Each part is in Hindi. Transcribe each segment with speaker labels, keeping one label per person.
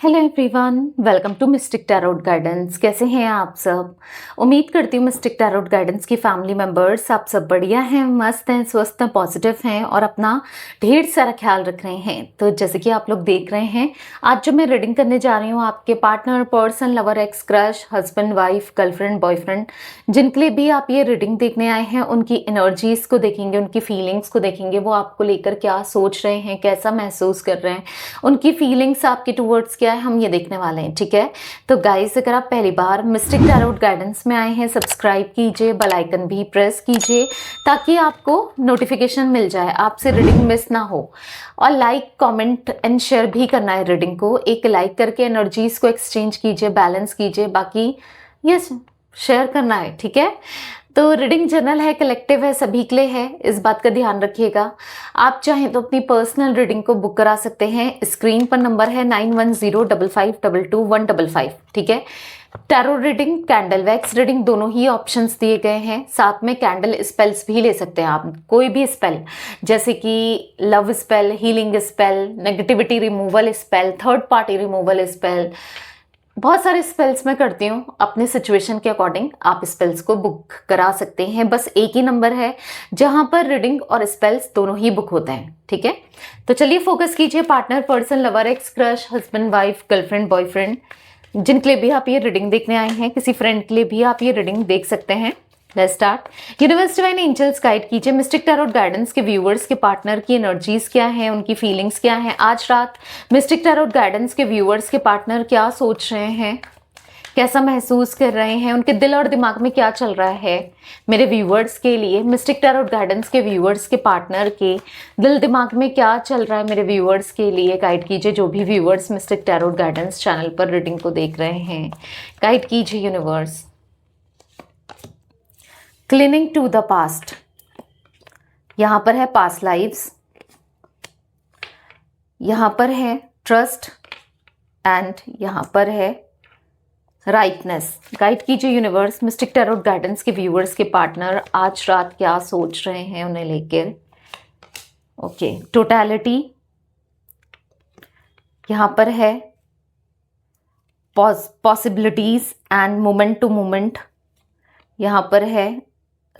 Speaker 1: Hello everyone, welcome to Mystic Tarot Guidance. कैसे हैं आप सब? उम्मीद करती हूँ मिस्टिक टैरोट गाइडेंस की फैमिली मेंबर्स आप सब बढ़िया हैं, मस्त हैं, स्वस्थ हैं, पॉजिटिव हैं और अपना ढेर सारा ख्याल रख रहे हैं। तो जैसे कि आप लोग देख रहे हैं, आज जो मैं रीडिंग करने जा रही हूँ आपके partner, person, lover, x, crush, husband, wife, girlfriend, boyfriend, जिनके लिए भी आप ये रीडिंग देखने आए हैं, उनकी एनर्जीज को देखेंगे, उनकी फीलिंग्स को देखेंगे, वो आपको लेकर क्या सोच रहे हैं, कैसा महसूस कर रहे हैं, उनकी फीलिंग्स आपके टूवर्ड्स क्या है, हम ये देखने वाले हैं। ठीक है, तो गाइस अगर आप पहली बार मिस्टिक टैरोट गाइडेंस में आए हैं, सब्सक्राइब कीजिए, बेल आइकन भी प्रेस कीजिए ताकि आपको नोटिफिकेशन मिल जाए, आपसे रीडिंग मिस ना हो। और लाइक, कमेंट एंड शेयर भी करना है रीडिंग को। एक लाइक करके एनर्जीज को एक्सचेंज कीजिए, बैलेंस कीजिए, बाकी यस शेयर करना है। ठीक है, तो रीडिंग जनरल है, कलेक्टिव है, सभी के लिए है, इस बात का ध्यान रखिएगा। आप चाहें तो अपनी पर्सनल रीडिंग को बुक करा सकते हैं। स्क्रीन पर नंबर है 9105522155। ठीक है, tarot reading, candle wax reading दोनों ही ऑप्शंस दिए गए हैं। साथ में कैंडल स्पेल्स भी ले सकते हैं आप, कोई भी स्पेल, जैसे कि love spell, healing spell, negativity removal spell, third party removal spell, बहुत सारे स्पेल्स मैं करती हूँ। अपने सिचुएशन के अकॉर्डिंग आप स्पेल्स को बुक करा सकते हैं। बस एक ही नंबर है जहां पर रीडिंग और स्पेल्स दोनों ही बुक होते हैं। ठीक है, तो चलिए फोकस कीजिए। Partner, person, lover, x, crush, husband, wife, girlfriend, boyfriend, जिनके लिए भी आप ये रीडिंग देखने आए हैं, किसी फ्रेंड के लिए भी आप ये रीडिंग देख सकते हैं। Let's start. Universe divine angels guide कीजिए मिस्टिक टैरोट गाइडेंस के व्यूअर्स के पार्टनर की एनर्जीज क्या है, उनकी फीलिंग्स क्या है। आज रात मिस्टिक टैरोट गाइडेंस के व्यूअर्स के पार्टनर क्या सोच रहे हैं, कैसा महसूस कर रहे हैं, उनके दिल और दिमाग में क्या चल रहा है। मेरे व्यूअर्स के लिए, मिस्टिक टैरोट गाइडेंस के व्यूअर्स के पार्टनर के दिल दिमाग में क्या चल रहा है, मेरे व्यूअर्स के लिए गाइड कीजिए। जो भी viewers Mystic Tarot Guidance channel पर रीडिंग को देख रहे हैं, गाइड कीजिए universe. Clinging to the past, यहां पर है पास्ट लाइव्स, यहां पर है ट्रस्ट एंड यहां पर है राइटनेस। गाइड कीजिए यूनिवर्स, मिस्टिक टैरोट गाइडेंस के व्यूअर्स के पार्टनर आज रात क्या सोच रहे हैं उन्हें लेकर। ओके, टोटलिटी, यहां पर है possibilities and moment to moment, यहां पर है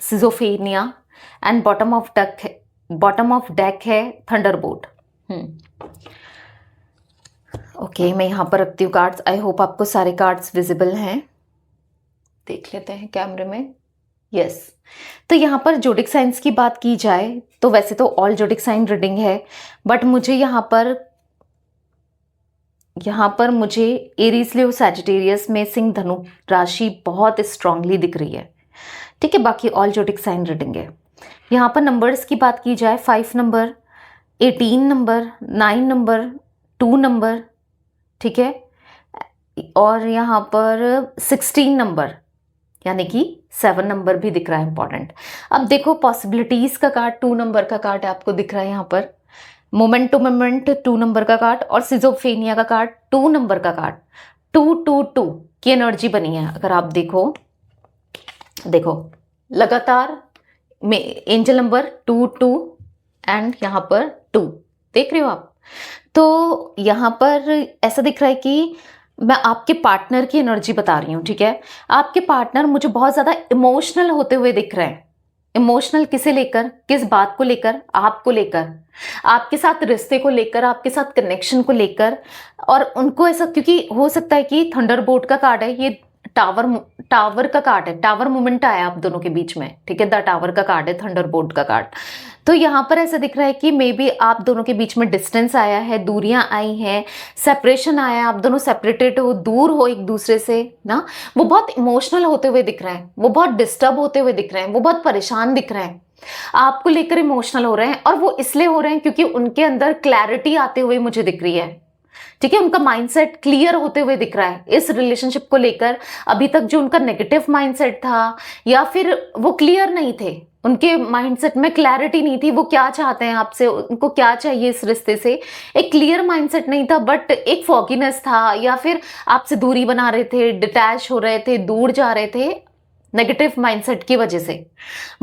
Speaker 1: schizophrenia and bottom of deck है थंडरबोल्ट। ओके, मैं यहां पर रखती हूँ कार्ड्स। आई होप आपको सारे कार्ड्स विजिबल हैं। देख लेते हैं कैमरे में। यस, तो यहाँ पर जोडिक साइंस की बात की जाए तो वैसे तो ऑल जोडिक साइन रीडिंग है, बट मुझे यहाँ पर मुझे एरीज, लियो, सैजिटेरियस में सिंह, धनु राशि बहुत स्ट्रांगली दिख रही है। ठीक है, बाकी ऑल जोडिक साइन रीडिंग है। यहाँ पर नंबर्स की बात की जाए, 5 नंबर, 18 नंबर, 9 नंबर, 2 नंबर, ठीक है, और यहाँ पर 16 नंबर यानी कि 7 नंबर भी दिख रहा है इंपॉर्टेंट। अब देखो, पॉसिबिलिटीज का कार्ड 2 नंबर का कार्ड आपको दिख रहा है यहाँ पर, मोमेंट टू मोमेंट 2 नंबर का कार्ड और सिजोफेनिया का कार्ड 2 नंबर का कार्ड। 222 की एनर्जी बनी है। अगर आप देखो लगातार में एंजल नंबर 22 एंड यहाँ पर 2 देख रहे हो आप। तो यहाँ पर ऐसा दिख रहा है कि मैं आपके पार्टनर की एनर्जी बता रही हूँ। ठीक है, आपके पार्टनर मुझे बहुत ज़्यादा इमोशनल होते हुए दिख रहे हैं। इमोशनल किसे लेकर, किस बात को लेकर, आपको लेकर, आपके साथ रिश्ते को लेकर, आपके साथ कनेक्शन को लेकर। और उनको ऐसा, क्योंकि हो सकता है कि थंडरबोल्ट का कार्ड है, ये टावर का कार्ड है, टावर मूवमेंट आया आप दोनों के बीच में। ठीक है, द टावर का कार्ड है, थंडरबोल्ट का कार्ड। तो यहाँ पर ऐसा दिख रहा है कि मे बी आप दोनों के बीच में डिस्टेंस आया है, दूरियां आई हैं, सेपरेशन आया, आप दोनों सेपरेटेड हो, दूर हो एक दूसरे से ना। वो बहुत इमोशनल होते हुए दिख रहे हैं, वो बहुत डिस्टर्ब होते हुए दिख रहे हैं, वो बहुत परेशान दिख रहे हैं, आपको लेकर इमोशनल हो रहे हैं। और वो इसलिए हो रहे हैं क्योंकि उनके अंदर क्लैरिटी आते हुए मुझे दिख रही है। ठीक है, उनका माइंडसेट क्लियर होते हुए दिख रहा है इस रिलेशनशिप को लेकर। अभी तक जो उनका नेगेटिव माइंडसेट था या फिर वो क्लियर नहीं थे, उनके माइंडसेट में क्लैरिटी नहीं थी, वो क्या चाहते हैं आपसे, उनको क्या चाहिए इस रिश्ते से, एक क्लियर माइंडसेट नहीं था, बट एक फॉगीनेस था, या फिर आपसे दूरी बना रहे थे, डिटैच हो रहे थे, दूर जा रहे थे नेगेटिव माइंडसेट की वजह से।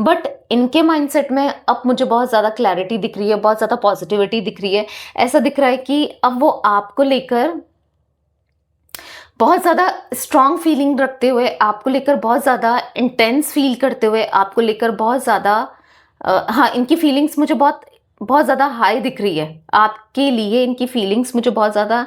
Speaker 1: बट इनके माइंडसेट में अब मुझे बहुत ज़्यादा क्लैरिटी दिख रही है, बहुत ज़्यादा पॉजिटिविटी दिख रही है। ऐसा दिख रहा है कि अब वो आपको लेकर बहुत ज़्यादा स्ट्रॉन्ग फीलिंग रखते हुए, आपको लेकर बहुत ज़्यादा इंटेंस फील करते हुए, आपको लेकर बहुत ज़्यादा हाँ, इनकी फीलिंग्स मुझे बहुत बहुत ज़्यादा हाई दिख रही है। आपके लिए इनकी फीलिंग्स मुझे बहुत ज़्यादा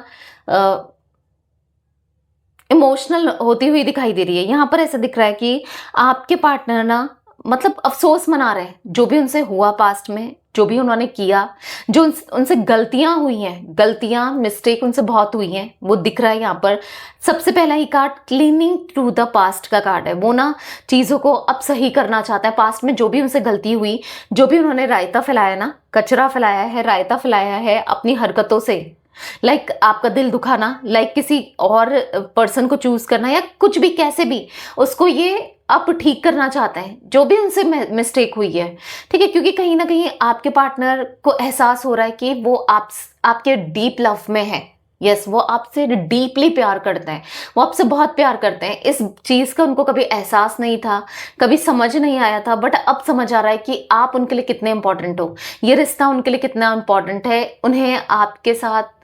Speaker 1: इमोशनल होती हुई दिखाई दे रही है। यहाँ पर ऐसा दिख रहा है कि आपके पार्टनर ना मतलब अफ़सोस मना रहे हैं, जो भी उनसे हुआ पास्ट में, जो भी उन्होंने किया, जो उनसे गलतियाँ हुई हैं, गलतियाँ, मिस्टेक उनसे बहुत हुई हैं, वो दिख रहा है यहाँ पर। सबसे पहला ही card clinging to the past का कार्ड है। वो ना चीज़ों को अब सही करना चाहता है। पास्ट में जो भी उनसे गलती हुई, जो भी उन्होंने रायता फैलाया ना, कचरा फैलाया है, रायता फैलाया है अपनी हरकतों से, लाइक आपका दिल दुखाना, लाइक किसी और पर्सन को चूज करना, या कुछ भी कैसे भी उसको ये आप ठीक करना चाहते हैं, जो भी उनसे मिस्टेक हुई है, ठीक है। क्योंकि कहीं ना कहीं आपके पार्टनर को एहसास हो रहा है कि वो आपके डीप लव में है। यस, वो आपसे डीपली प्यार करते हैं, वो आपसे बहुत प्यार करते हैं। इस चीज़ का उनको कभी एहसास नहीं था, कभी समझ नहीं आया था, बट अब समझ आ रहा है कि आप उनके लिए कितने इंपॉर्टेंट हो, ये रिश्ता उनके लिए कितना इंपॉर्टेंट है। उन्हें आपके साथ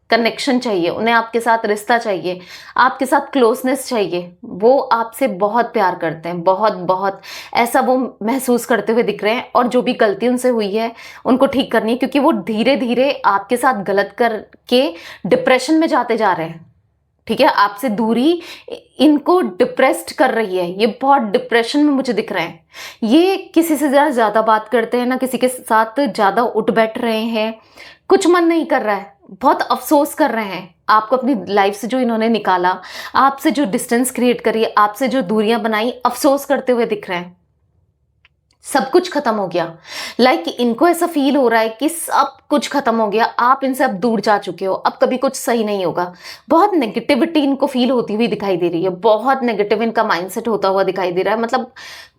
Speaker 1: कनेक्शन चाहिए, उन्हें आपके साथ रिश्ता चाहिए, आपके साथ क्लोजनेस चाहिए। वो आपसे बहुत प्यार करते हैं, बहुत बहुत, ऐसा वो महसूस करते हुए दिख रहे हैं। और जो भी गलती उनसे हुई है उनको ठीक करनी है, क्योंकि वो धीरे धीरे आपके साथ गलत करके डिप्रेशन में जाते जा रहे हैं, ठीक है। आपसे दूरी इनको डिप्रेस्ड कर रही है, ये बहुत डिप्रेशन में मुझे दिख रहे हैं। ये किसी से ज़्यादा बात करते हैं ना, किसी के साथ ज़्यादा उठ बैठ रहे हैं, कुछ मन नहीं कर रहा है, बहुत अफसोस कर रहे हैं आपको अपनी लाइफ से जो इन्होंने निकाला, आपसे जो डिस्टेंस क्रिएट करी, आपसे जो दूरियां बनाई, अफसोस करते हुए दिख रहे हैं। सब कुछ खत्म हो गया, लाइक इनको ऐसा फील हो रहा है कि सब कुछ खत्म हो गया, आप इनसे अब दूर जा चुके हो, अब कभी कुछ सही नहीं होगा। बहुत नेगेटिविटी इनको फील होती हुई दिखाई दे रही है, बहुत नेगेटिव इनका माइंडसेट होता हुआ दिखाई दे रहा है। मतलब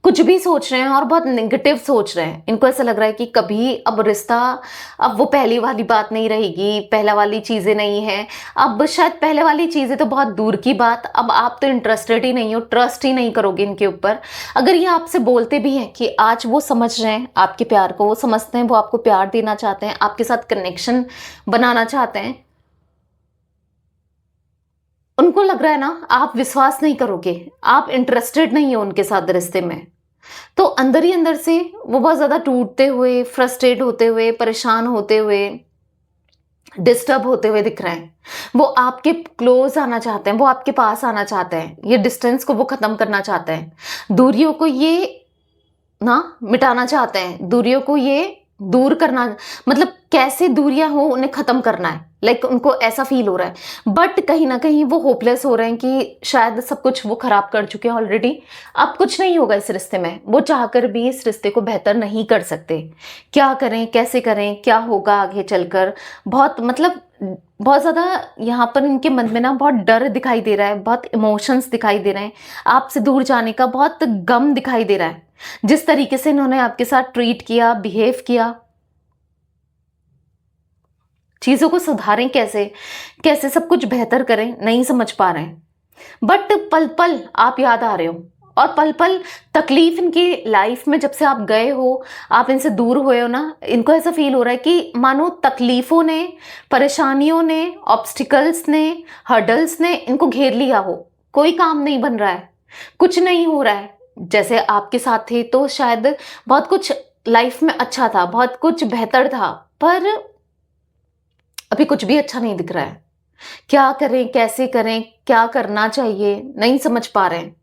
Speaker 1: कुछ भी सोच रहे हैं और बहुत नेगेटिव सोच रहे हैं। इनको ऐसा लग रहा है कि कभी अब रिश्ता, अब वो पहली वाली बात नहीं रहेगी, पहला वाली चीज़ें नहीं है, अब शायद पहले वाली चीज़ें तो बहुत दूर की बात, अब आप तो इंटरेस्टेड ही नहीं हो, ट्रस्ट ही नहीं करोगे इनके ऊपर। अगर ये आपसे बोलते भी हैं कि आज वो समझ रहे हैं आपके प्यार को, वो समझते हैं, वो आपको प्यार देना चाहते हैं, आपके साथ कनेक्शन बनाना चाहते हैं, उनको लग रहा है ना आप विश्वास नहीं करोगे, आप इंटरेस्टेड नहीं हो उनके साथ रिश्ते में। तो अंदर ही अंदर से वो बहुत ज्यादा टूटते हुए, फ्रस्ट्रेट होते हुए, परेशान होते हुए, डिस्टर्ब होते हुए दिख रहे हैं। वो आपके क्लोज आना चाहते हैं, वो आपके पास आना चाहते हैं, ये डिस्टेंस को वो खत्म करना चाहते हैं, दूरियों को ये ना मिटाना चाहते हैं, दूरियों को ये दूर करना, मतलब कैसे दूरियां हो उन्हें खत्म करना है। लाइक उनको ऐसा फील हो रहा है, बट कहीं ना कहीं वो होपलेस हो रहे हैं कि शायद सब कुछ वो खराब कर चुके हैं ऑलरेडी, अब कुछ नहीं होगा इस रिश्ते में। वो चाहकर भी इस रिश्ते को बेहतर नहीं कर सकते। क्या करें, कैसे करें, क्या होगा आगे चलकर, बहुत मतलब बहुत ज़्यादा यहाँ पर इनके मन में ना बहुत डर दिखाई दे रहा है, बहुत इमोशंस दिखाई दे रहे हैं, आपसे दूर जाने का बहुत गम दिखाई दे रहा है। जिस तरीके से इन्होंने आपके साथ ट्रीट किया, बिहेव किया, चीज़ों को सुधारें कैसे, कैसे सब कुछ बेहतर करें, नहीं समझ पा रहे हैं। बट पल पल आप याद आ रहे हो, और पल पल तकलीफ इनकी लाइफ में जब से आप गए हो, आप इनसे दूर हुए हो ना, इनको ऐसा फील हो रहा है कि मानो तकलीफों ने, परेशानियों ने, ऑब्स्टिकल्स ने, हर्डल्स ने इनको घेर लिया हो। कोई काम नहीं बन रहा है, कुछ नहीं हो रहा है। जैसे आपके साथ थे तो शायद बहुत कुछ लाइफ में अच्छा था, बहुत कुछ बेहतर था, पर अभी कुछ भी अच्छा नहीं दिख रहा है। क्या करें, कैसे करें, क्या करना चाहिए, नहीं समझ पा रहे हैं।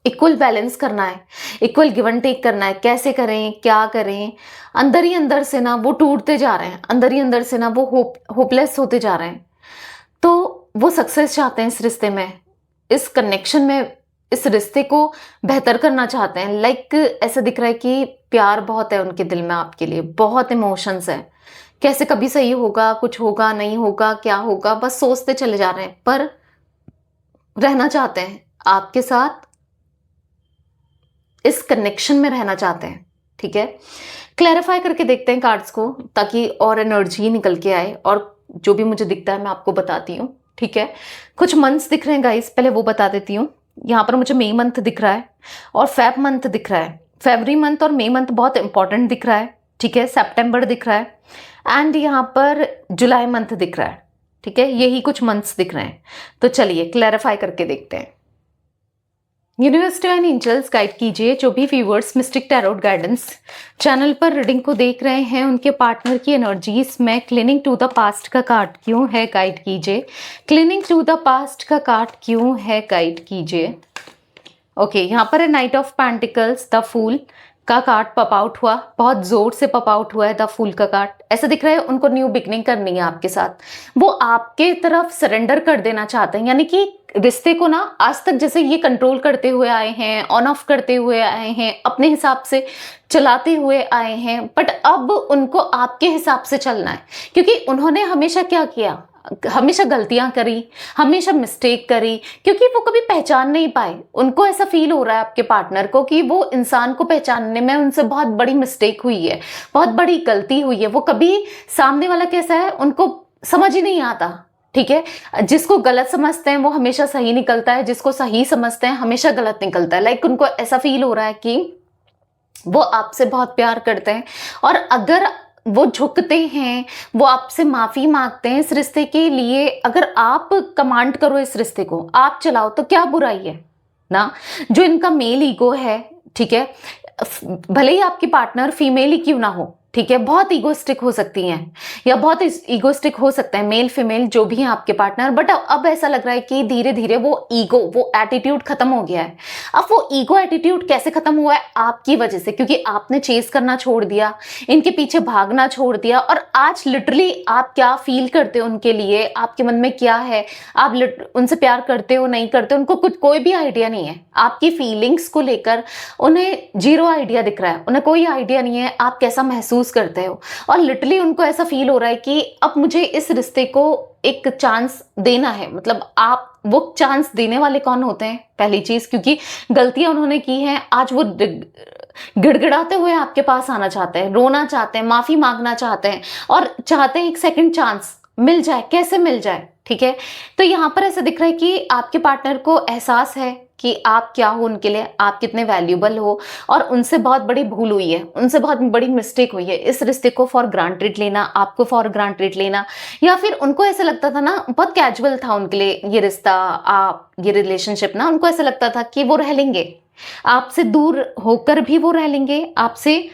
Speaker 1: इक्वल बैलेंस करना है, इक्वल गिव एंड टेक करना है, कैसे करें, क्या करें। अंदर ही अंदर से ना वो टूटते जा रहे हैं, अंदर ही अंदर से ना वो होपलेस होते जा रहे हैं। तो वो सक्सेस चाहते हैं इस रिश्ते में, इस कनेक्शन में, इस रिश्ते को बेहतर करना चाहते हैं। लाइक ऐसा दिख रहा है कि प्यार बहुत है उनके दिल में आपके लिए, बहुत इमोशंस है। कैसे कभी सही होगा, कुछ होगा, नहीं होगा, क्या होगा, बस सोचते चले जा रहे हैं, पर रहना चाहते हैं आपके साथ, इस कनेक्शन में रहना चाहते हैं, ठीक है। क्लैरिफाई करके देखते हैं कार्ड्स को, ताकि और एनर्जी निकल के आए, और जो भी मुझे दिखता है मैं आपको बताती हूँ, ठीक है। कुछ मंथ्स दिख रहे हैं गाइस, पहले वो बता देती हूँ। यहाँ पर मुझे मई मंथ दिख रहा है और फेब मंथ दिख रहा है। फेब्रुअरी मंथ और मई मंथ बहुत इंपॉर्टेंट दिख रहा है, ठीक है। सितंबर दिख रहा है, एंड यहाँ पर जुलाई मंथ दिख रहा है, ठीक है, यही कुछ मंथ्स दिख रहे हैं। तो चलिए क्लैरिफाई करके देखते हैं। यूनिवर्स डिवाइन एंजल्स गाइड कीजिए जो भी viewers Mystic Tarot Guidance channel पर रीडिंग को देख रहे हैं, उनके पार्टनर की एनर्जीज में क्लीनिंग टू द पास्ट का कार्ड क्यों है, गाइड कीजिए। क्लीनिंग टू द पास्ट का कार्ड क्यों है, गाइड कीजिए। ओके, यहाँ पर है knight of pentacles, the fool का कार्ड पॉप आउट हुआ, बहुत जोर से पॉप आउट हुआ है द फूल का कार्ड। ऐसा दिख रहा है उनको न्यू बिगनिंग करनी है आपके साथ, वो आपके तरफ सरेंडर कर देना चाहते हैं, यानी कि रिश्ते को ना आज तक जैसे ये कंट्रोल करते हुए आए हैं, ऑन ऑफ करते हुए आए हैं, अपने हिसाब से चलाते हुए आए हैं, बट अब उनको आपके हिसाब से चलना है, क्योंकि उन्होंने हमेशा क्या किया, हमेशा गलतियां करी, हमेशा मिस्टेक करी, क्योंकि वो कभी पहचान नहीं पाए। उनको ऐसा फील हो रहा है आपके पार्टनर को कि वो इंसान को पहचानने में उनसे बहुत बड़ी मिस्टेक हुई है, बहुत बड़ी गलती हुई है। वो कभी सामने वाला कैसा है उनको समझ ही नहीं आता, ठीक है। जिसको गलत समझते हैं वो हमेशा सही निकलता है, जिसको सही समझते हैं हमेशा गलत निकलता है। लाइक उनको ऐसा फील हो रहा है कि वो आपसे बहुत प्यार करते हैं, और अगर वो झुकते हैं, वो आपसे माफी मांगते हैं इस रिश्ते के लिए, अगर आप कमांड करो इस रिश्ते को, आप चलाओ, तो क्या बुराई है ना। जो इनका मेल ईगो है, ठीक है, भले ही आपकी पार्टनर फीमेल ही क्यों ना हो, ठीक है, बहुत ईगोस्टिक हो सकती हैं या बहुत ईगोस्टिक हो सकता है मेल फीमेल जो भी है आपके पार्टनर, बट अब ऐसा लग रहा है कि धीरे धीरे वो ईगो, वो एटीट्यूड खत्म हो गया है। अब वो ईगो एटीट्यूड कैसे खत्म हुआ है, आपकी वजह से, क्योंकि आपने चेस करना छोड़ दिया, इनके पीछे भागना छोड़ दिया, और आज लिटरली आप क्या फील करते हो उनके लिए, आपके मन में क्या है, आप उनसे प्यार करते हो नहीं करते, उनको कुछ कोई भी आइडिया नहीं है। आपकी फीलिंग्स को लेकर उन्हें जीरो आइडिया दिख रहा है, उन्हें कोई आइडिया नहीं है आप कैसा महसूस करते हो, और लिटरली उनको ऐसा फील हो रहा है कि अब मुझे इस रिश्ते को एक चांस देना है। मतलब आप वो चांस देने वाले कौन होते हैं, पहली चीज, क्योंकि गलतियां उन्होंने की हैं, आज वो गिड़गिड़ाते हुए आपके पास आना चाहते हैं, रोना चाहते हैं, माफी मांगना चाहते हैं, और चाहते हैं एक सेकंड चांस मिल जाए, कैसे मिल जाए, ठीक है। तो यहाँ पर ऐसा दिख रहा है कि आपके पार्टनर को एहसास है कि आप क्या हो उनके लिए, आप कितने वैल्यूबल हो, और उनसे बहुत बड़ी भूल हुई है, उनसे बहुत बड़ी मिस्टेक हुई है। इस रिश्ते को फॉर ग्रांटेड लेना, आपको फॉर ग्रांटेड लेना, या फिर उनको ऐसा लगता था ना, बहुत कैजुअल था उनके लिए ये रिश्ता, आप ये रिलेशनशिप ना, उनको ऐसा लगता था कि वो रह लेंगे, आपसे दूर होकर भी वो रह लेंगे, आपसे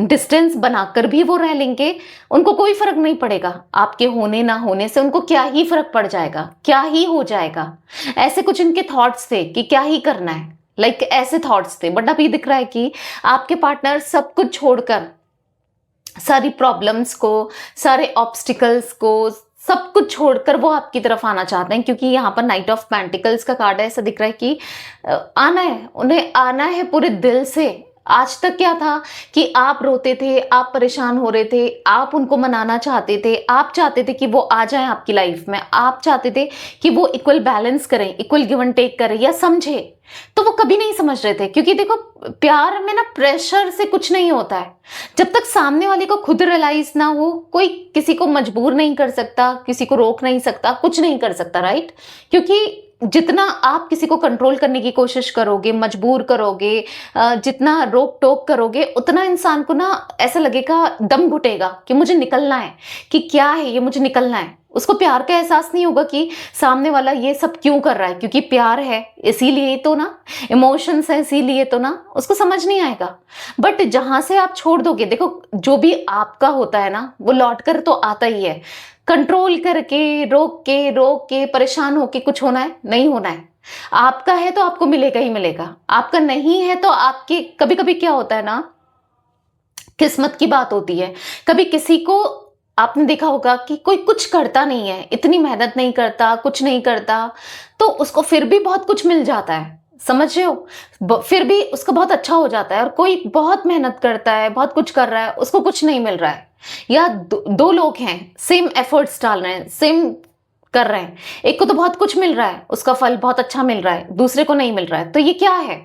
Speaker 1: डिस्टेंस बनाकर भी वो रह लेंगे, उनको कोई फर्क नहीं पड़ेगा, आपके होने ना होने से उनको क्या ही फर्क पड़ जाएगा, क्या ही हो जाएगा। ऐसे कुछ इनके थॉट्स थे कि क्या ही करना है, लाइक ऐसे थॉट्स थे। बट अभी दिख रहा है कि आपके पार्टनर सब कुछ छोड़कर, सारी प्रॉब्लम्स को, सारे ऑब्स्टिकल्स को, सब कुछ छोड़कर वो आपकी तरफ आना चाहते हैं, क्योंकि यहाँ पर नाइट ऑफ पेंटिकल्स का कार्ड है। ऐसा दिख रहा है कि आना है, उन्हें आना है पूरे दिल से। आज तक क्या था कि आप रोते थे, आप परेशान हो रहे थे, आप उनको मनाना चाहते थे, आप चाहते थे कि वो आ जाएं आपकी लाइफ में, आप चाहते थे कि वो इक्वल बैलेंस करें, इक्वल गिव एंड टेक करें या समझे, तो वो कभी नहीं समझ रहे थे। क्योंकि देखो, प्यार में ना प्रेशर से कुछ नहीं होता है, जब तक सामने वाले को खुद रियलाइज ना हो, कोई किसी को मजबूर नहीं कर सकता, किसी को रोक नहीं सकता, कुछ नहीं कर सकता, राइट। क्योंकि जितना आप किसी को कंट्रोल करने की कोशिश करोगे, मजबूर करोगे, जितना रोक टोक करोगे, उतना इंसान को ना ऐसा लगेगा, दम घुटेगा कि मुझे निकलना है, कि क्या है ये, मुझे निकलना है। उसको प्यार का एहसास नहीं होगा कि सामने वाला ये सब क्यों कर रहा है, क्योंकि प्यार है इसीलिए तो ना, इमोशंस है इसीलिए तो ना, उसको समझ नहीं आएगा। बट जहां से आप छोड़ दोगे, देखो जो भी आपका होता है ना, वो लौट कर तो आता ही है। कंट्रोल करके, रोक के परेशान होके कुछ होना है, नहीं होना है। आपका है तो आपको मिलेगा ही मिलेगा, आपका नहीं है तो आपके, कभी कभी क्या होता है ना, किस्मत की बात होती है। कभी किसी को आपने देखा होगा कि कोई कुछ करता नहीं है, इतनी मेहनत नहीं करता, कुछ नहीं करता, तो उसको फिर भी बहुत कुछ मिल जाता है, समझ रहे हो, फिर भी उसका बहुत अच्छा हो जाता है। और कोई बहुत मेहनत करता है, बहुत कुछ कर रहा है, उसको कुछ नहीं मिल रहा है। या दो लोग हैं, सेम एफर्ट्स डाल रहे हैं, सेम कर रहे हैं, एक को तो बहुत कुछ मिल रहा है, उसका फल बहुत अच्छा मिल रहा है, दूसरे को नहीं मिल रहा है, तो ये क्या है,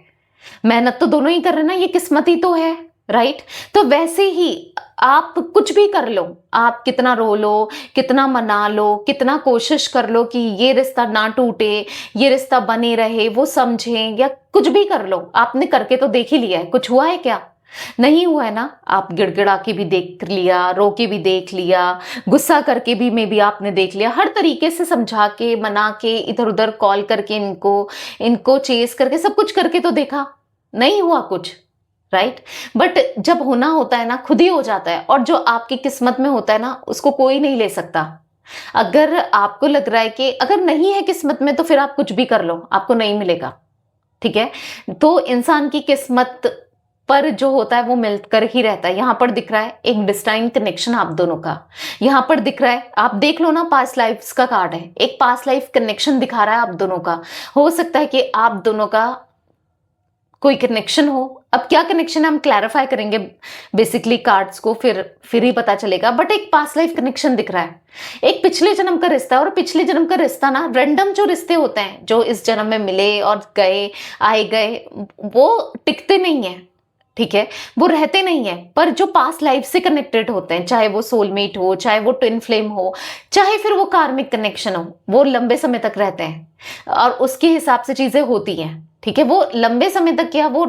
Speaker 1: मेहनत तो दोनों ही कर रहे हैं ना, ये किस्मत ही तो है, राइट। तो वैसे ही आप कुछ भी कर लो, आप कितना रो लो, कितना मना लो, कितना कोशिश कर लो कि ये रिश्ता ना टूटे, ये रिश्ता बने रहे, वो समझें, या कुछ भी कर लो, आपने करके तो देख ही लिया है, कुछ हुआ है क्या, नहीं हुआ है ना, आप गिड़गिड़ा के भी देख लिया, रो के भी देख लिया, गुस्सा करके भी मे बी आपने देख लिया, हर तरीके से समझा के, मना के, इधर उधर कॉल करके इनको चेस करके, सब कुछ करके तो देखा, नहीं हुआ कुछ, राइट। बट जब होना होता है ना, खुद ही हो जाता है, और जो आपकी किस्मत में होता है ना, उसको कोई नहीं ले सकता। अगर आपको लग रहा है कि अगर नहीं है किस्मत में, तो फिर आप कुछ भी कर लो, आपको नहीं मिलेगा, ठीक है। तो इंसान की किस्मत पर जो होता है वो मिलकर ही रहता है। यहां पर दिख रहा है एक डिस्टाइन कनेक्शन आप दोनों का, यहां पर दिख रहा है, आप देख लो ना, पास्ट लाइफ्स का कार्ड है, एक पास्ट लाइफ कनेक्शन दिखा रहा है आप दोनों का। हो सकता है कि आप दोनों का कोई कनेक्शन हो। अब क्या कनेक्शन है हम क्लैरिफाई करेंगे बेसिकली कार्ड्स को, फिर ही पता चलेगा। बट एक पास्ट लाइफ कनेक्शन दिख रहा है, एक पिछले जन्म का रिश्ता है। और पिछले जन्म का रिश्ता ना, रैंडम जो रिश्ते होते हैं जो इस जन्म में मिले और गए, आए गए, वो टिकते नहीं है, ठीक है, वो रहते नहीं है। पर जो पास्ट लाइफ से कनेक्टेड होते हैं, चाहे वो सोलमेट हो, चाहे वो ट्विन फ्लेम हो, चाहे फिर वो कार्मिक कनेक्शन हो, वो लंबे समय तक रहते हैं और उसके हिसाब से चीजें होती हैं, ठीक है। वो लंबे समय तक क्या, वो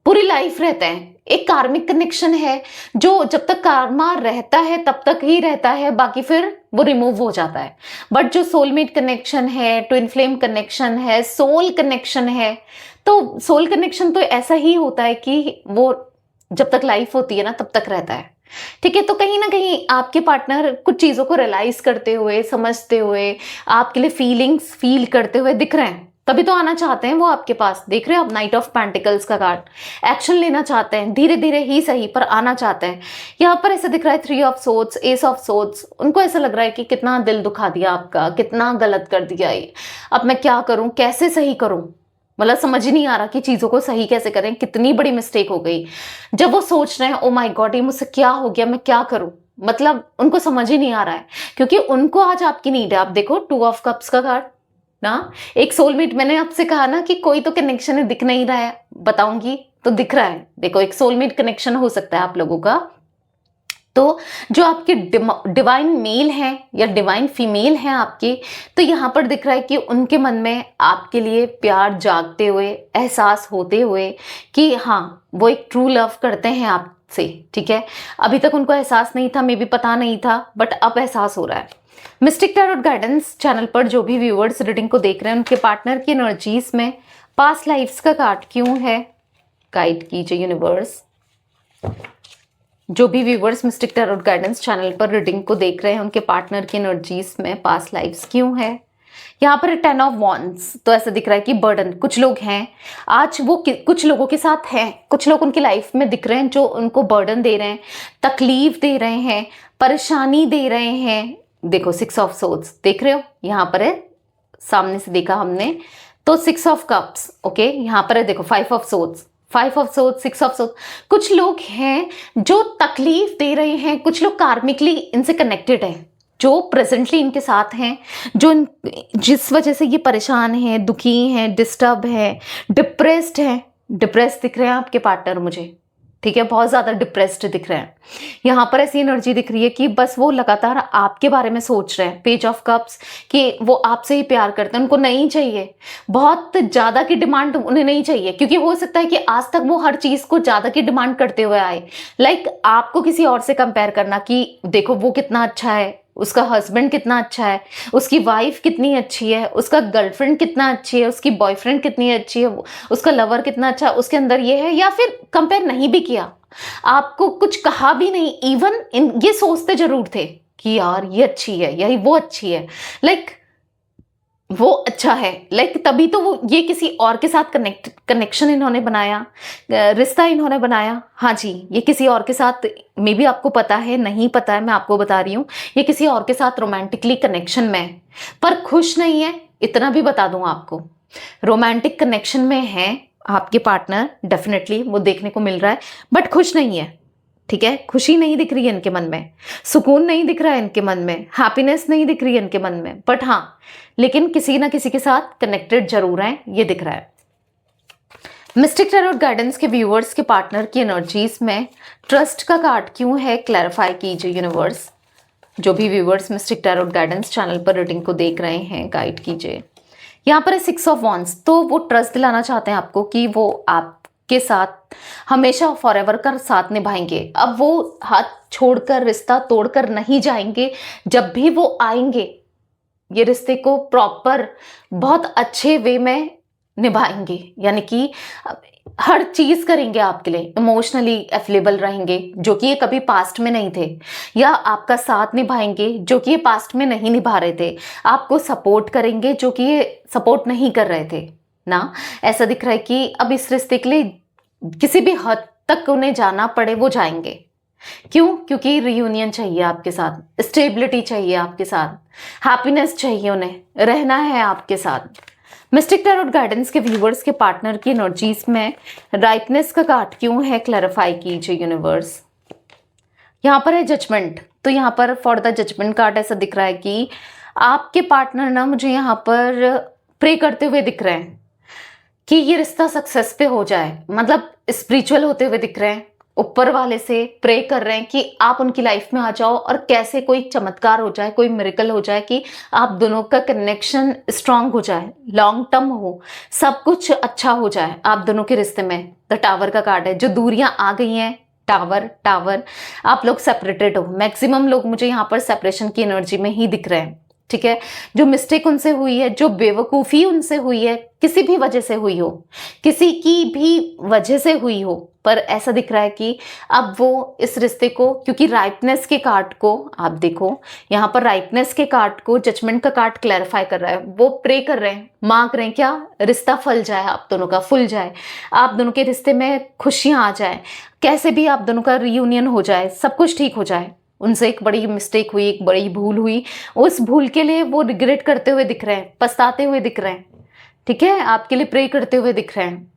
Speaker 1: पूरी लाइफ रहते हैं। एक कार्मिक कनेक्शन है जो जब तक कार्मा रहता है तब तक ही रहता है, बाकी फिर वो रिमूव हो जाता है। बट जो सोलमेट कनेक्शन है, ट्विन फ्लेम कनेक्शन है, सोल कनेक्शन है, तो सोल कनेक्शन तो ऐसा ही होता है कि वो जब तक लाइफ होती है ना तब तक रहता है, ठीक है। तो कहीं ना कहीं आपके पार्टनर कुछ चीजों को रियलाइज करते हुए, समझते हुए, आपके लिए फीलिंग्स फील करते हुए दिख रहे हैं, तभी तो आना चाहते हैं वो आपके पास। देख रहे हो आप, नाइट ऑफ पेंटिकल्स का कार्ड, एक्शन लेना चाहते हैं, धीरे धीरे ही सही पर आना चाहते हैं। यहाँ पर ऐसा दिख रहा है 3 of swords, S of swords. उनको ऐसा लग रहा है कि कितना दिल दुखा दिया आपका, कितना गलत कर दिया ये, अब मैं क्या करूं, कैसे सही करूं, मतलब समझ ही नहीं आ रहा कि चीजों को सही कैसे करें, कितनी बड़ी मिस्टेक हो गई। जब वो सोच रहे हैं ओ माय गॉड ये मुझसे क्या हो गया, मैं क्या करूं, मतलब उनको समझ ही नहीं आ रहा है, क्योंकि उनको आज आपकी नीड है। आप देखो 2 ऑफ कप्स का कार्ड ना, एक सोलमेट, मैंने आपसे कहा ना कि कोई तो कनेक्शन है, दिख नहीं रहा है, बताऊंगी तो दिख रहा है। देखो एक सोलमेट कनेक्शन हो सकता है आप लोगों का। तो जो आपके डिवाइन मेल हैं या डिवाइन फीमेल हैं आपकी, तो यहाँ पर दिख रहा है कि उनके मन में आपके लिए प्यार जागते हुए, एहसास होते हुए कि हाँ वो एक ट्रू लव करते हैं आपसे, ठीक है। अभी तक उनको एहसास नहीं था, मे बी पता नहीं था, बट अब एहसास हो रहा है। मिस्टिक टैरोट गाइडेंस चैनल पर जो भी व्यूअर्स रीडिंग को देख रहे हैं, उनके पार्टनर की एनर्जीज में पास्ट लाइफ्स का कार्ड क्यों है, गाइड कीजिए यूनिवर्स। जो भी viewers Mystic Tarot Guidance channel पर रीडिंग को देख रहे हैं, उनके पार्टनर की एनर्जीज में पास्ट लाइफ्स क्यों है। यहाँ पर 10 ऑफ वॉन्ड्स, तो ऐसा दिख रहा है कि बर्डन कुछ लोग हैं आज, वो कुछ लोगों के साथ हैं, कुछ लोग उनकी लाइफ में दिख रहे हैं जो उनको बर्डन दे रहे हैं, तकलीफ दे रहे हैं, परेशानी दे रहे हैं। देखो 6 ऑफ सोर्ड्स देख रहे हो, यहाँ पर है, सामने से देखा हमने तो 6 ऑफ कप्स, ओके। यहाँ पर है देखो 5 of swords, 5 of swords, 6 of swords. कुछ लोग हैं जो तकलीफ दे रहे हैं, कुछ लोग कार्मिकली इनसे कनेक्टेड हैं, जो प्रेजेंटली इनके साथ हैं, जो जिस वजह से ये परेशान हैं, दुखी हैं, डिस्टर्ब हैं, डिप्रेस्ड हैं। डिप्रेस्ड दिख रहे हैं आपके पार्टनर मुझे, ठीक है, बहुत ज़्यादा डिप्रेस्ड दिख रहे हैं। यहाँ पर ऐसी एनर्जी दिख रही है कि बस वो लगातार आपके बारे में सोच रहे हैं। पेज ऑफ कप्स, कि वो आपसे ही प्यार करते हैं, उनको नहीं चाहिए, बहुत ज़्यादा की डिमांड उन्हें नहीं चाहिए, क्योंकि हो सकता है कि आज तक वो हर चीज़ को ज़्यादा की डिमांड करते हुए आए। लाइक आपको किसी और से कंपेयर करना कि देखो वो कितना अच्छा है, उसका हस्बैंड कितना अच्छा है, उसकी वाइफ कितनी अच्छी है, उसका गर्लफ्रेंड कितना अच्छी है, उसकी बॉयफ्रेंड कितनी अच्छी है, उसका लवर कितना अच्छा है, उसके अंदर ये है। या फिर कंपेयर नहीं भी किया, आपको कुछ कहा भी नहीं, इवन ये सोचते जरूर थे कि यार ये अच्छी है या वो अच्छी है, लाइक वो अच्छा है, लाइक तभी तो वो ये किसी और के साथ कनेक्शन इन्होंने बनाया, रिश्ता इन्होंने बनाया। हाँ जी, ये किसी और के साथ, मे बी आपको पता है, नहीं पता है, मैं आपको बता रही हूँ, ये किसी और के साथ रोमांटिकली कनेक्शन में है, पर खुश नहीं है, इतना भी बता दूं आपको। रोमांटिक कनेक्शन में है आपके पार्टनर, डेफिनेटली वो देखने को मिल रहा है, बट खुश नहीं है, ठीक है। खुशी नहीं दिख रही है इनके मन में, सुकून नहीं दिख रहा है इनके मन में, हैप्पीनेस नहीं दिख रही है इनके मन में, बट हाँ लेकिन किसी ना किसी के साथ कनेक्टेड जरूर हैं, ये दिख रहा है। मिस्टिक टैरोट गाइडेंस के व्यूअर्स के पार्टनर की एनर्जीज में ट्रस्ट का कार्ड क्यों है, क्लैरिफाई कीजिए यूनिवर्स। जो भी viewers Mystic Tarot Guidance channel पर रीडिंग को देख रहे हैं, गाइड कीजिए। यहाँ पर है 6 ऑफ वॉन्ड्स, तो वो ट्रस्ट दिलाना चाहते हैं आपको कि वो आप आपके साथ हमेशा फॉरएवर का साथ निभाएंगे। अब वो हाथ छोड़कर, रिश्ता तोड़कर नहीं जाएंगे। जब भी वो आएंगे, ये रिश्ते को प्रॉपर बहुत अच्छे वे में निभाएंगे, यानी कि हर चीज करेंगे आपके लिए, इमोशनली अवेलेबल रहेंगे, जो कि ये कभी पास्ट में नहीं थे, या आपका साथ निभाएंगे जो कि ये पास्ट में नहीं निभा रहे थे, आपको सपोर्ट करेंगे जो कि ये सपोर्ट नहीं कर रहे थे ना। ऐसा दिख रहा है कि अब इस रिश्ते के लिए किसी भी हद तक उन्हें जाना पड़े वो जाएंगे। क्यों? क्योंकि रियूनियन चाहिए आपके साथ, स्टेबिलिटी चाहिए आपके साथ, हैप्पीनेस चाहिए, उन्हें रहना है आपके साथ। मिस्टिक टैरोट गाइडेंस के व्यूवर्स के पार्टनर की एनर्जीज में राइटनेस का कार्ड क्यों है, क्लैरिफाई कीजिए यूनिवर्स। यहाँ पर है जजमेंट, तो यहाँ पर फॉर द जजमेंट कार्ड ऐसा दिख रहा है कि आपके पार्टनर ना मुझे यहाँ पर प्रे करते हुए दिख रहे हैं कि ये रिश्ता सक्सेस पे हो जाए, मतलब स्पिरिचुअल होते हुए दिख रहे हैं, ऊपर वाले से प्रे कर रहे हैं कि आप उनकी लाइफ में आ जाओ और कैसे कोई चमत्कार हो जाए, कोई मिरेकल हो जाए कि आप दोनों का कनेक्शन स्ट्रांग हो जाए, लॉन्ग टर्म हो, सब कुछ अच्छा हो जाए आप दोनों के रिश्ते में। द टावर का कार्ड है, जो दूरियां आ गई हैं, टावर आप लोग सेपरेटेड हो, मैक्सिमम लोग मुझे यहाँ पर सेपरेशन की एनर्जी में ही दिख रहे हैं। ठीक है, जो मिस्टेक उनसे हुई है, जो बेवकूफ़ी उनसे हुई है, किसी भी वजह से हुई हो, किसी की भी वजह से हुई हो, पर ऐसा दिख रहा है कि अब वो इस रिश्ते को, क्योंकि राइटनेस के कार्ड को आप देखो, यहाँ पर राइटनेस के कार्ड को जजमेंट का कार्ड क्लैरिफाई कर रहा है, वो प्रे कर रहे हैं, मांग रहे हैं क्या, रिश्ता फल जाए, आप दोनों का फुल जाए, आप दोनों के रिश्ते में खुशियाँ आ जाए, कैसे भी आप दोनों का रियूनियन हो जाए, सब कुछ ठीक हो जाए। उनसे एक बड़ी मिस्टेक हुई, एक बड़ी भूल हुई, उस भूल के लिए वो रिग्रेट करते हुए दिख रहे हैं, पछताते हुए दिख रहे हैं। ठीक है, आपके लिए प्रे करते हुए दिख रहे हैं।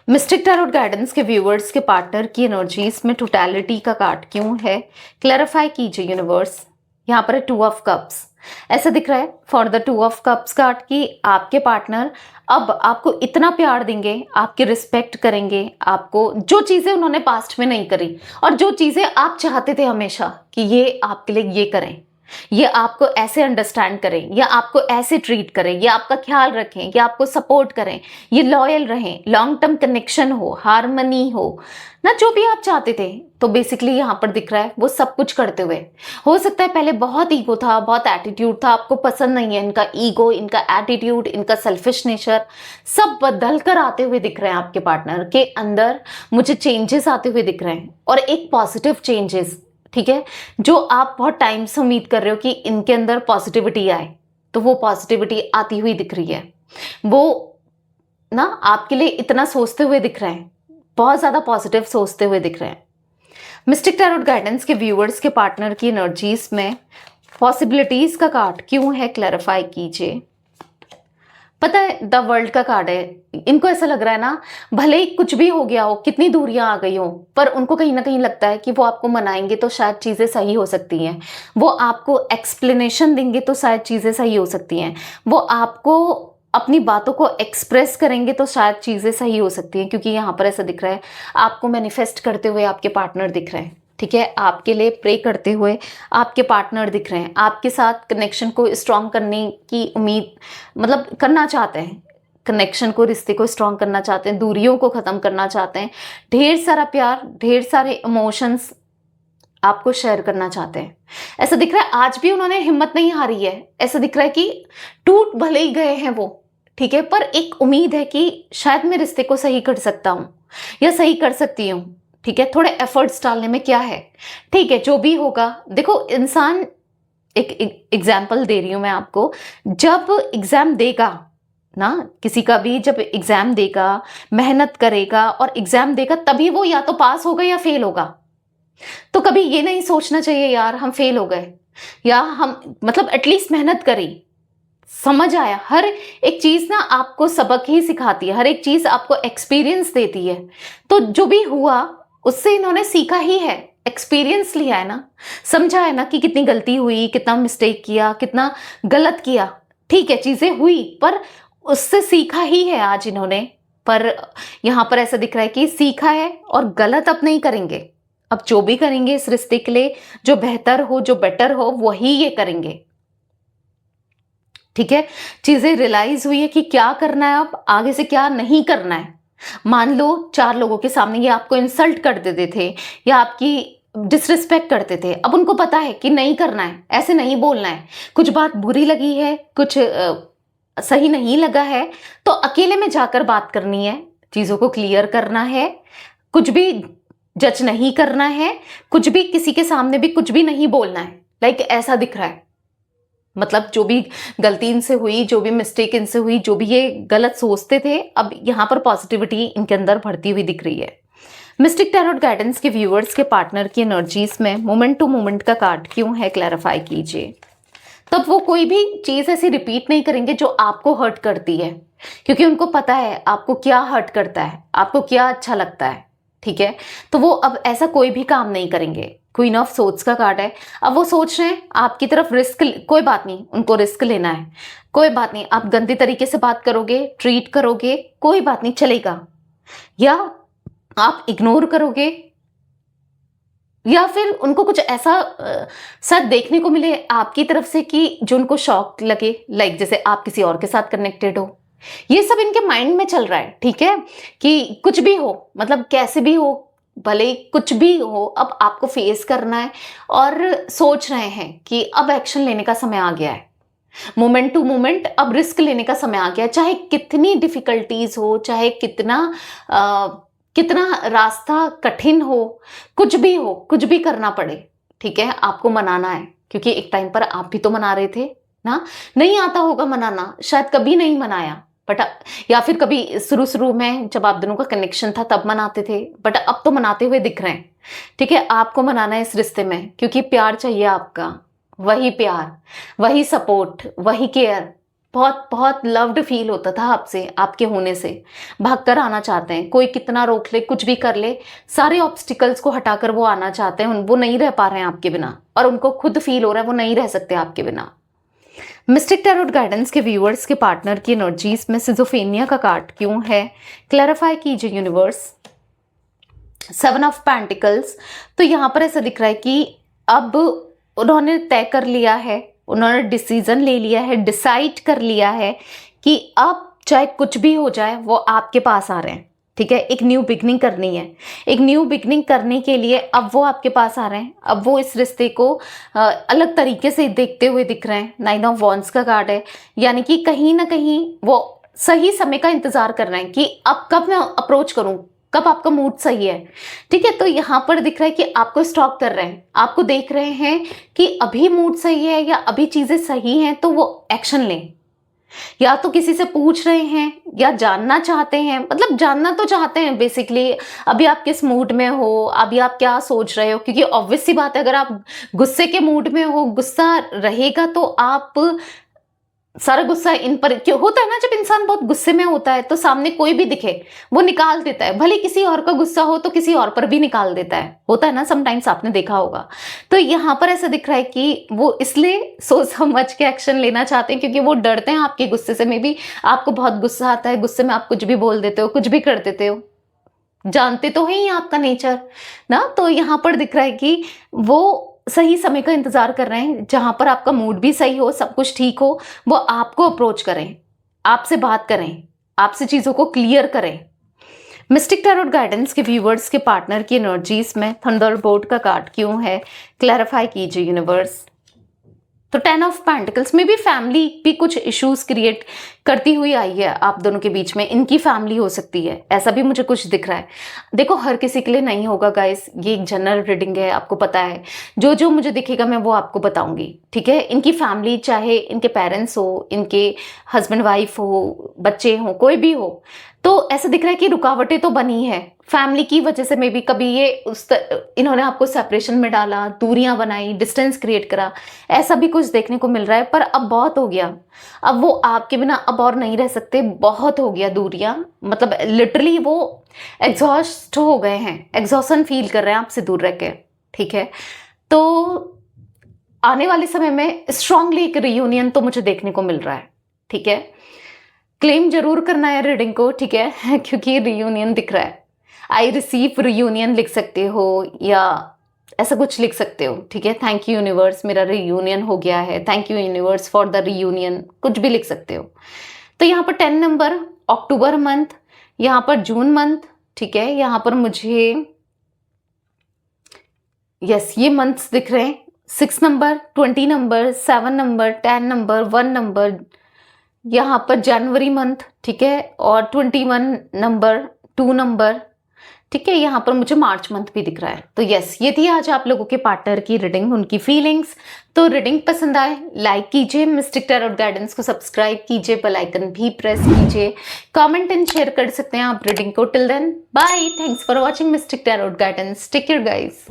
Speaker 1: मिस्टिक टैरोट गाइडेंस के व्यूअर्स के पार्टनर की एनर्जीज में टोटलिटी का कार्ड क्यों है, क्लैरिफाई कीजिए यूनिवर्स। यहाँ पर है 2 ऑफ कप्स, ऐसा दिख रहा है for the 2 of cups card कि आपके पार्टनर अब आपको इतना प्यार देंगे, आपकी रिस्पेक्ट करेंगे, आपको जो चीज़ें उन्होंने पास्ट में नहीं करी और जो चीज़ें आप चाहते थे हमेशा कि ये आपके लिए ये करें, ये आपको ऐसे अंडरस्टैंड करें, या आपको ऐसे ट्रीट करें, या आपका ख्याल रखें, या आपको सपोर्ट करें, ये लॉयल रहें, लॉन्ग टर्म कनेक्शन हो, हारमनी हो ना, जो भी आप चाहते थे। तो बेसिकली यहाँ पर दिख रहा है वो सब कुछ करते हुए। हो सकता है पहले बहुत ईगो था, बहुत एटीट्यूड था, आपको पसंद नहीं है इनका ईगो, इनका एटीट्यूड, इनका सेल्फिश नेचर, सब बदल कर आते हुए दिख रहे हैं आपके पार्टनर के अंदर। मुझे चेंजेस आते हुए दिख रहे हैं, और एक पॉजिटिव चेंजेस, ठीक है, जो आप बहुत टाइम से उम्मीद कर रहे हो कि इनके अंदर पॉजिटिविटी आए, तो वो पॉजिटिविटी आती हुई दिख रही है। वो ना आपके लिए इतना सोचते हुए दिख रहे हैं, बहुत ज़्यादा पॉजिटिव सोचते हुए दिख रहे हैं। मिस्टिक टैरोट गाइडेंस के व्यूअर्स के पार्टनर की एनर्जीज में पॉसिबिलिटीज का कार्ड क्यों है, क्लैरिफाई कीजिए। पता है द वर्ल्ड का कार्ड है, इनको ऐसा लग रहा है ना, भले ही कुछ भी हो गया हो, कितनी दूरियां आ गई हो, पर उनको कहीं ना कहीं लगता है कि वो आपको मनाएंगे तो शायद चीज़ें सही हो सकती हैं, वो आपको एक्सप्लेनेशन देंगे तो शायद चीज़ें सही हो सकती हैं, वो आपको अपनी बातों को एक्सप्रेस करेंगे तो शायद चीज़ें सही हो सकती हैं। क्योंकि यहाँ पर ऐसा दिख रहा है आपको मैनिफेस्ट करते हुए आपके पार्टनर दिख रहे हैं। ठीक है, आपके लिए प्रे करते हुए आपके पार्टनर दिख रहे हैं, आपके साथ कनेक्शन को स्ट्रॉन्ग करने की उम्मीद, मतलब करना चाहते हैं, कनेक्शन को, रिश्ते को स्ट्रॉन्ग करना चाहते हैं, दूरियों को ख़त्म करना चाहते हैं, ढेर सारा प्यार, ढेर सारे इमोशंस आपको शेयर करना चाहते हैं। ऐसा दिख रहा है आज भी उन्होंने हिम्मत नहीं हारी है, ऐसा दिख रहा है कि टूट भले ही गए हैं वो, ठीक है, पर एक उम्मीद है कि शायद मैं रिश्ते को सही कर सकता हूँ या सही कर सकती हूँ। ठीक है, थोड़े एफर्ट्स डालने में क्या है, ठीक है, जो भी होगा। देखो इंसान, एक एग्जाम्पल दे रही हूँ मैं आपको, जब एग्जाम देगा ना, किसी का भी जब एग्जाम देगा, मेहनत करेगा और एग्जाम देगा, तभी वो या तो पास होगा या फेल होगा। तो कभी ये नहीं सोचना चाहिए यार हम फेल हो गए, या हम मतलब एटलीस्ट मेहनत करी। समझ आया, हर एक चीज ना आपको सबक ही सिखाती है, हर एक चीज आपको एक्सपीरियंस देती है। तो जो भी हुआ उससे इन्होंने सीखा ही है, एक्सपीरियंस लिया है ना, समझा है ना कि कितनी गलती हुई, कितना मिस्टेक किया, कितना गलत किया। ठीक है, चीजें हुई पर उससे सीखा ही है आज इन्होंने। पर यहाँ पर ऐसा दिख रहा है कि सीखा है और गलत अब नहीं करेंगे। अब जो भी करेंगे इस रिश्ते के लिए, जो बेहतर हो, जो बेटर हो, वही ये करेंगे। ठीक है, चीजें रियलाइज हुई है कि क्या करना है, अब आगे से क्या नहीं करना है। मान लो 4 लोगों के सामने ये आपको इंसल्ट कर देते थे या आपकी डिसरिस्पेक्ट करते थे, अब उनको पता है कि नहीं करना है, ऐसे नहीं बोलना है, कुछ बात बुरी लगी है, कुछ सही नहीं लगा है, तो अकेले में जाकर बात करनी है, चीज़ों को क्लियर करना है, कुछ भी जज नहीं करना है, कुछ भी किसी के सामने भी कुछ भी नहीं बोलना है। लाइक ऐसा दिख रहा है, मतलब जो भी गलती इनसे हुई, जो भी मिस्टेक इनसे हुई, जो भी ये गलत सोचते थे, अब यहाँ पर पॉजिटिविटी इनके अंदर बढ़ती हुई दिख रही है। मिस्टिक टैरोट गाइडेंस के व्यूअर्स के पार्टनर की एनर्जीज में मोमेंट टू मोमेंट का कार्ड क्यों है, क्लैरिफाई कीजिए। तब वो कोई भी चीज़ ऐसी रिपीट नहीं करेंगे जो आपको हर्ट करती है, क्योंकि उनको पता है आपको क्या हर्ट करता है, आपको क्या अच्छा लगता है, ठीक है। तो वो अब ऐसा कोई भी काम नहीं करेंगे। क्वीन ऑफ सोर्ड्स का कार्ड है। अब वो सोच रहे हैं आपकी तरफ रिस्क, कोई बात नहीं, उनको रिस्क लेना है, कोई बात नहीं, आप गंदे तरीके से बात करोगे, ट्रीट करोगे, कोई बात नहीं, चलेगा, या आप इग्नोर करोगे, या फिर उनको कुछ ऐसा सच देखने को मिले आपकी तरफ से कि जो उनको शॉक लगे, लाइक जैसे आप किसी और के साथ कनेक्टेड हो। ये सब इनके माइंड में चल रहा है, ठीक है, कि कुछ भी हो, मतलब कैसे भी हो, भले ही कुछ भी हो, अब आपको फेस करना है और सोच रहे हैं कि अब एक्शन लेने का समय आ गया है, मोमेंट टू मोमेंट अब रिस्क लेने का समय आ गया है। चाहे कितनी डिफिकल्टीज हो, चाहे कितना रास्ता कठिन हो, कुछ भी हो, कुछ भी करना पड़े, ठीक है, आपको मनाना है, क्योंकि एक टाइम पर आप भी तो मना रहे थे ना। नहीं आता होगा मनाना, शायद कभी नहीं मनाया, बट या फिर कभी शुरू में जब आप दोनों का कनेक्शन था तब मनाते थे, बट अब तो मनाते हुए दिख रहे हैं, ठीक है। आपको मनाना है इस रिश्ते में, क्योंकि प्यार चाहिए आपका, वही प्यार, वही सपोर्ट, वही केयर। बहुत बहुत लव्ड फील होता था आपसे, आपके होने से भाग कर आना चाहते हैं। कोई कितना रोक ले, कुछ भी कर ले, सारे ऑब्स्टिकल्स को हटाकर वो आना चाहते हैं। वो नहीं रह पा रहे हैं आपके बिना, और उनको खुद फील हो रहा है वो नहीं रह सकते आपके बिना। मिस्टिक टैरोट गाइडेंस के व्यूअर्स के पार्टनर की एनर्जीज में सिजोफेनिया का कार्ड क्यों है, क्लैरिफाई कीजिए यूनिवर्स। 7 of pentacles. तो यहाँ पर ऐसा दिख रहा है कि अब उन्होंने तय कर लिया है, उन्होंने डिसीजन ले लिया है, डिसाइड कर लिया है कि अब चाहे कुछ भी हो जाए वो आपके पास आ रहे हैं, ठीक है। एक न्यू बिगनिंग करनी है, एक न्यू बिगनिंग करने के लिए अब वो आपके पास आ रहे हैं। अब वो इस रिश्ते को अलग तरीके से देखते हुए दिख रहे हैं। 9 ऑफ वॉन्ड्स का कार्ड है, यानी कि कहीं ना कहीं वो सही समय का इंतजार कर रहे हैं कि अब कब मैं अप्रोच करूं, कब आपका मूड सही है, ठीक है। तो यहाँ पर दिख रहा है कि आपको स्टॉक कर रहे हैं, आपको देख रहे हैं कि अभी मूड सही है या अभी चीजें सही हैं, तो वो एक्शन लें। या तो किसी से पूछ रहे हैं या जानना चाहते हैं, मतलब जानना तो चाहते हैं बेसिकली, अभी आप किस मूड में हो, अभी आप क्या सोच रहे हो, क्योंकि ऑब्वियस सी बात है अगर आप गुस्से के मूड में हो, गुस्सा रहेगा तो आप सारा गुस्सा इन पर क्यों होता है ना। जब इंसान बहुत गुस्से में होता है तो सामने कोई भी दिखे वो निकाल देता है, भले किसी और का गुस्सा हो तो किसी और पर भी निकाल देता है, होता है ना, समटाइम्स आपने देखा होगा। तो यहाँ पर ऐसा दिख रहा है कि वो इसलिए सोच समझ के एक्शन लेना चाहते हैं, क्योंकि वो डरते हैं आपके गुस्से से। मे बी आपको बहुत गुस्सा आता है, गुस्से में आप कुछ भी बोल देते हो, कुछ भी कर देते हो, जानते तो है ही आपका नेचर ना। तो यहाँ पर दिख रहा है कि वो सही समय का इंतजार कर रहे हैं, जहां पर आपका मूड भी सही हो, सब कुछ ठीक हो, वो आपको अप्रोच करें, आपसे बात करें, आपसे चीजों को क्लियर करें। मिस्टिक टैरोट गाइडेंस के व्यूवर्स के पार्टनर की एनर्जीज में थंडरबोल्ट का कार्ड क्यों है, क्लैरिफाई कीजिए यूनिवर्स। तो 10 ऑफ पेंटिकल्स में भी फैमिली भी कुछ इश्यूज क्रिएट करती हुई आई है आप दोनों के बीच में, इनकी फैमिली हो सकती है, ऐसा भी मुझे कुछ दिख रहा है। देखो हर किसी के लिए नहीं होगा गाइस, ये एक जनरल रीडिंग है, आपको पता है, जो जो मुझे दिखेगा मैं वो आपको बताऊंगी, ठीक है। इनकी फैमिली, चाहे इनके पेरेंट्स हो, इनके हस्बैंड वाइफ हो, बच्चे हो, कोई भी हो, तो ऐसा दिख रहा है कि रुकावटें तो बनी है फैमिली की वजह से। मे बी कभी ये इन्होंने आपको सेपरेशन में डाला, दूरियां बनाई, डिस्टेंस क्रिएट करा, ऐसा भी कुछ देखने को मिल रहा है। पर अब बहुत हो गया, अब वो आपके बिना अब और नहीं रह सकते, बहुत हो गया दूरियां, मतलब लिटरली वो एग्जॉस्ट हो गए हैं, एग्जॉशन फील कर रहे हैं आपसे दूर रह के, ठीक है। तो आने वाले समय में स्ट्रांगली एक रियूनियन तो मुझे देखने को मिल रहा है, ठीक है। क्लेम जरूर करना है रीडिंग को, ठीक है, क्योंकि रियूनियन दिख रहा है। आई रिसीव रियूनियन लिख सकते हो या ऐसा कुछ लिख सकते हो, ठीक है। थैंक यू यूनिवर्स, मेरा रियूनियन हो गया है, thank you universe for the reunion, कुछ भी लिख सकते हो। तो यहाँ पर 10 नंबर, अक्टूबर मंथ, यहाँ पर जून मंथ, ठीक है, यहाँ पर मुझे यस ये मंथ्स दिख रहे हैं, 6 number, 20 number, 7 number, 10 number, 1 number, यहाँ पर जनवरी मंथ, ठीक है, और 21 नंबर, 2 नंबर, ठीक है, यहाँ पर मुझे मार्च मंथ भी दिख रहा है। तो यस ये थी आज आप लोगों के पार्टनर की रीडिंग, उनकी फीलिंग्स। तो रीडिंग पसंद आए लाइक कीजिए, मिस्टिक टैरोट गाइडेंस को सब्सक्राइब कीजिए, बेल आइकन भी प्रेस कीजिए, कमेंट एंड शेयर कर सकते हैं आप रीडिंग को। Till then bye, thanks for watching Mystic Tarot Guidance, take care guys.